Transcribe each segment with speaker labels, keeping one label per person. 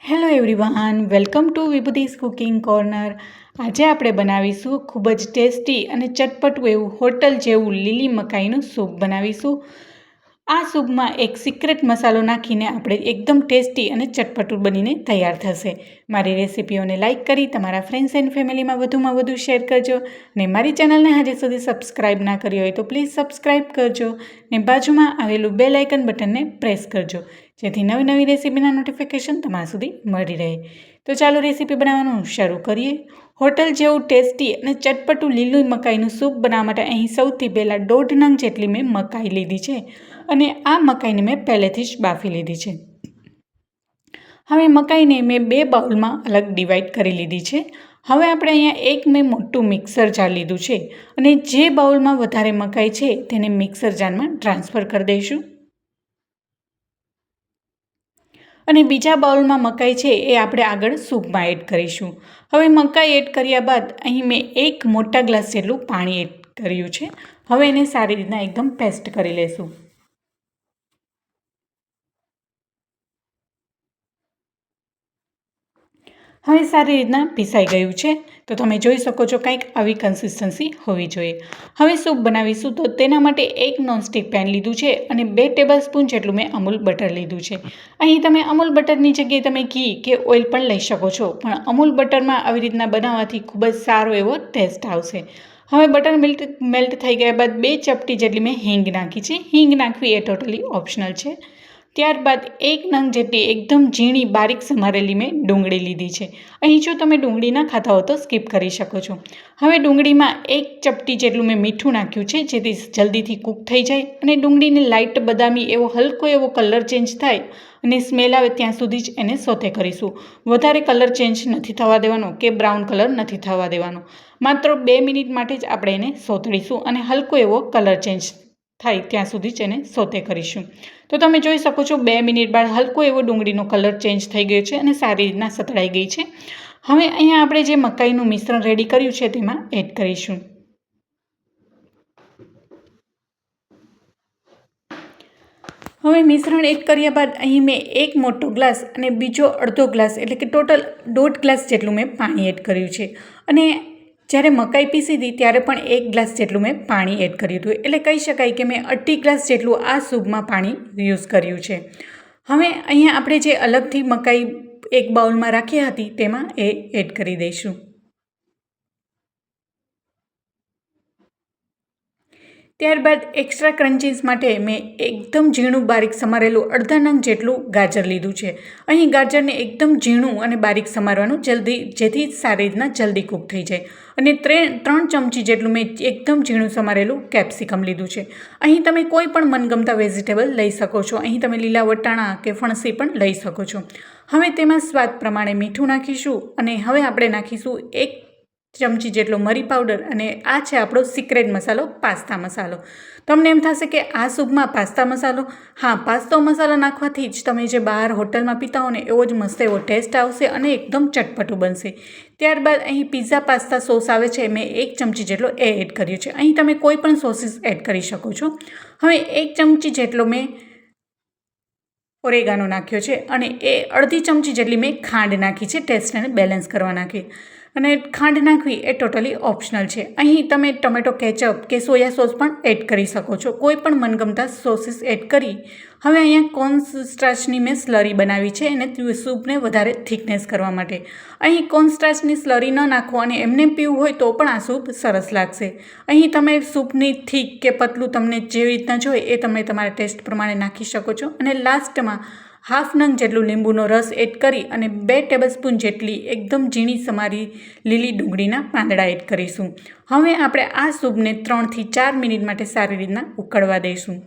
Speaker 1: Hello everyone, welcome to વિભૂતિસ cooking corner. આજે આપણે બનાવીશું ખૂબ જ ટેસ્ટી અને ચટપટું એવું હોટલ જેવું લીલી મકાઈનું સૂપ બનાવીશું. આ સૂપમાં એક સિક્રેટ મસાલો નાખીને આપણે એકદમ ટેસ્ટી અને ચટપટું બનીને તૈયાર થશે. મારી રેસિપીઓને લાઇક કરી તમારા ફ્રેન્ડ્સ એન્ડ ફેમિલીમાં વધુમાં વધુ શેર કરજો. ને મારી ચેનલને હજી સુધી સબસ્ક્રાઈબ ના કરી હોય તો પ્લીઝ સબસ્ક્રાઈબ કરજો. ને બાજુમાં આવેલું બેલ આઇકન બટનને પ્રેસ કરજો, જેથી નવી નવી રેસીપીના નોટિફિકેશન તમારા સુધી મળી રહે. તો ચાલો રેસીપી બનાવવાનું શરૂ કરીએ. હોટલ જેવું ટેસ્ટી અને ચટપટું લીલું મકાઈનું સૂપ બનાવવા માટે અહીં સૌથી પહેલાં 1.5 નંગ જેટલી મેં મકાઈ લીધી છે અને આ મકાઈને મેં પહેલેથી જ બાફી લીધી છે. હવે મકાઈને મેં 2 બાઉલમાં અલગ ડિવાઈડ કરી લીધી છે. હવે આપણે અહીંયા મેં મોટું મિક્સર જાર લીધું છે અને જે બાઉલમાં વધારે મકાઈ છે તેને મિક્સર જારમાં ટ્રાન્સફર કરી દઈશું. અને બીજા બાઉલમાં મકાઈ છે એ આપણે આગળ સૂપમાં એડ કરીશું. હવે મકાઈ એડ કર્યા બાદ અહીં મેં 1 મોટા ગ્લાસ જેટલું પાણી એડ કર્યું છે. હવે એને સારી રીતના એકદમ પેસ્ટ કરી લેશું. હવે સારી રીતના પીસાઈ ગયું છે, તો તમે જોઈ શકો છો કંઈક આવી કન્સિસ્ટન્સી હોવી જોઈએ. હવે સૂપ બનાવીશું તો તેના માટે 1 નોનસ્ટિક પેન લીધું છે અને 2 ટેબલસ્પૂન જેટલું મેં અમૂલ બટર લીધું છે. અહીં તમે અમૂલ બટરની જગ્યાએ તમે ઘી કે ઓઇલ પણ લઈ શકો છો, પણ અમૂલ બટરમાં આવી રીતના બનાવવાથી ખૂબ જ સારો એવો ટેસ્ટ આવશે. હવે બટર મેલ્ટ થઈ ગયા બાદ 2 ચપટી જેટલી મેં હિંગ નાખી છે. હિંગ નાખવી એ ટોટલી ઓપ્શનલ છે. ત્યારબાદ 1 નંગ જેટલી એકદમ ઝીણી બારીક સમારેલી મેં ડુંગળી લીધી છે. અહીં જો તમે ડુંગળી ના ખાતા હો તો સ્કીપ કરી શકો છો. હવે ડુંગળીમાં 1 ચપટી જેટલું મેં મીઠું નાખ્યું છે, જેથી જલ્દીથી કૂક થઈ જાય અને ડુંગળીને લાઇટ બદામી એવો હલકો એવો કલર ચેન્જ થાય અને સ્મેલ આવે ત્યાં સુધી જ એને સોતે કરીશું. વધારે કલર ચેન્જ નથી થવા દેવાનો કે બ્રાઉન કલર નથી થવા દેવાનો. માત્ર 2 મિનિટ માટે જ આપણે એને સોતળીશું અને હલકો એવો કલર ચેન્જ થાય ત્યાં સુધી જ એને સોતે કરીશું. તો તમે જોઈ શકો છો 2 મિનિટ બાદ હલકો એવો ડુંગળીનો કલર ચેન્જ થઈ ગયો છે અને સારી રીતના સતળાઈ ગઈ છે. હવે અહીંયા આપણે જે મકાઈનું મિશ્રણ રેડી કર્યું છે તેમાં એડ કરીશું. હવે મિશ્રણ એડ કર્યા બાદ અહીં મેં 1 મોટો ગ્લાસ અને બીજો અડધો ગ્લાસ એટલે કે ટોટલ 1.5 ગ્લાસ જેટલું મેં પાણી એડ કર્યું છે. અને જ્યારે મકાઈ પીસી હતી ત્યારે પણ 1 ગ્લાસ જેટલું મેં પાણી એડ કર્યું હતું. એટલે કહી શકાય કે મેં 2.5 ગ્લાસ જેટલું આ સૂપમાં પાણી યુઝ કર્યું છે. હવે અહીંયા આપણે જે અલગથી મકાઈ એક બાઉલમાં રાખી હતી તેમાં એ એડ કરી દઈશું. ત્યારબાદ એક્સ્ટ્રા ક્રન્ચીસ માટે મેં એકદમ ઝીણું બારીક સમારેલું 1/2 નંગ જેટલું ગાજર લીધું છે. અહીં ગાજરને એકદમ ઝીણું અને બારીક સમારવાનું જેથી સારી રીતના જલ્દી કૂક થઈ જાય. અને 3 ચમચી જેટલું મેં એકદમ ઝીણું સમારેલું કેપ્સિકમ લીધું છે. અહીં તમે કોઈ પણ મનગમતા વેજીટેબલ લઈ શકો છો. અહીં તમે લીલા વટાણા કે ફણસી પણ લઈ શકો છો. હવે તેમાં સ્વાદ પ્રમાણે મીઠું નાખીશું અને હવે આપણે નાખીશું 1 ચમચી જેટલો મરી પાવડર અને આ છે આપણો સિક્રેટ મસાલો, પાસ્તા મસાલો. તમને એમ થશે કે આ સૂપમાં પાસ્તા મસાલો? હા, પાસ્તા મસાલા નાખવાથી જ તમે જે બહાર હોટલમાં પીતા હો ને એવો જ મસ્ત એવો ટેસ્ટ આવશે અને એકદમ ચટપટું બનશે. ત્યારબાદ અહીં પિઝા પાસ્તા સોસ આવે છે, મેં 1 ચમચી જેટલો એ એડ કર્યો છે. અહીં તમે કોઈ પણ સોસીસ એડ કરી શકો છો. હવે 1 ચમચી જેટલો મેં ઓરેગાનો નાખ્યો છે અને એ અડધી ચમચી જેટલી મેં ખાંડ નાખી છે ટેસ્ટને બેલેન્સ કરવા નાખી. અને ખાંડ નાખવી એ ટોટલી ઓપ્શનલ છે. અહીં તમે ટોમેટો કેચઅપ કે સોયા સોસ પણ એડ કરી શકો છો. કોઈ પણ મનગમતા સોસીસ એડ કરી હવે અહીંયા કોર્નસ્ટાર્ચની મેં સ્લરી બનાવી છે અને સૂપને વધારે થિકનેસ કરવા માટે. અહીં કોર્નસ્ટાર્ચની સ્લરી ન નાખો અને એમને પીવું હોય તો પણ આ સૂપ સરસ લાગશે. અહીં તમે સૂપની થીક કે પતલું તમને જેવી રીતના જોઈએ એ તમે તમારા ટેસ્ટ પ્રમાણે નાખી શકો છો. અને લાસ્ટમાં 1/2 નંગ જેટલું લીંબુનો રસ એડ કરી અને 2 ટેબલસ્પૂન જેટલી એકદમ ઝીણી સમારી લીલી ડુંગળીના પાંદડા એડ કરીશું. હવે આપણે આ સૂપને 3 થી 4 મિનિટ માટે સારી રીતના ઉકળવા દઈશું.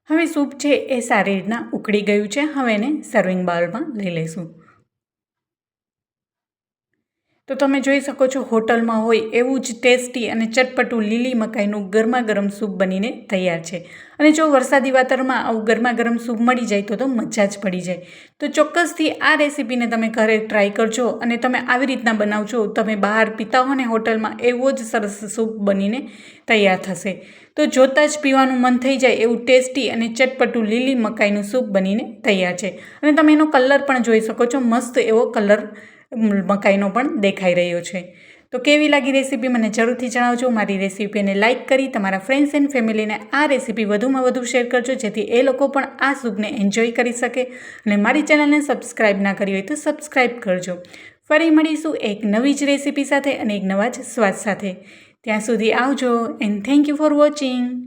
Speaker 1: હવે સૂપ છે એ સારી રીતના ઉકળી ગયું છે. હવે એને સર્વિંગ બાઉલમાં લઈ લઈશું. તો તમે જોઈ શકો છો હોટલમાં હોય એવું જ ટેસ્ટી અને ચટપટું લીલી મકાઈનું ગરમા ગરમ સૂપ બનીને તૈયાર છે. અને જો વરસાદી વાતાવરણમાં આવું ગરમા ગરમ સૂપ મળી જાય તો મજા જ પડી જાય. તો ચોક્કસથી આ રેસીપીને તમે ઘરે ટ્રાય કરજો અને તમે આવી રીતના બનાવજો. તમે બહાર પીતા હો ને હોટલમાં એવો જ સરસ સૂપ બનીને તૈયાર થશે. તો જોતાં જ પીવાનું મન થઈ જાય એવું ટેસ્ટી અને ચટપટું લીલી મકાઈનું સૂપ બનીને તૈયાર છે. અને તમે એનો કલર પણ જોઈ શકો છો, મસ્ત એવો કલર મકાઈનો પણ દેખાઈ રહ્યો છે. તો કેવી લાગી રેસીપી મને જરૂરથી જણાવજો. મારી રેસીપીને લાઇક કરી તમારા ફ્રેન્ડ્સ એન્ડ ફેમિલીને આ રેસીપી વધુમાં વધુ શેર કરજો, જેથી એ લોકો પણ આ સૂપને એન્જોય કરી શકે. અને મારી ચેનલને સબસ્ક્રાઈબ ના કરી હોય તો સબસ્ક્રાઈબ કરજો. ફરી મળીશું એક નવી જ રેસીપી સાથે અને એક નવા જ સ્વાદ સાથે. ત્યાં સુધી આવજો and thank you for watching.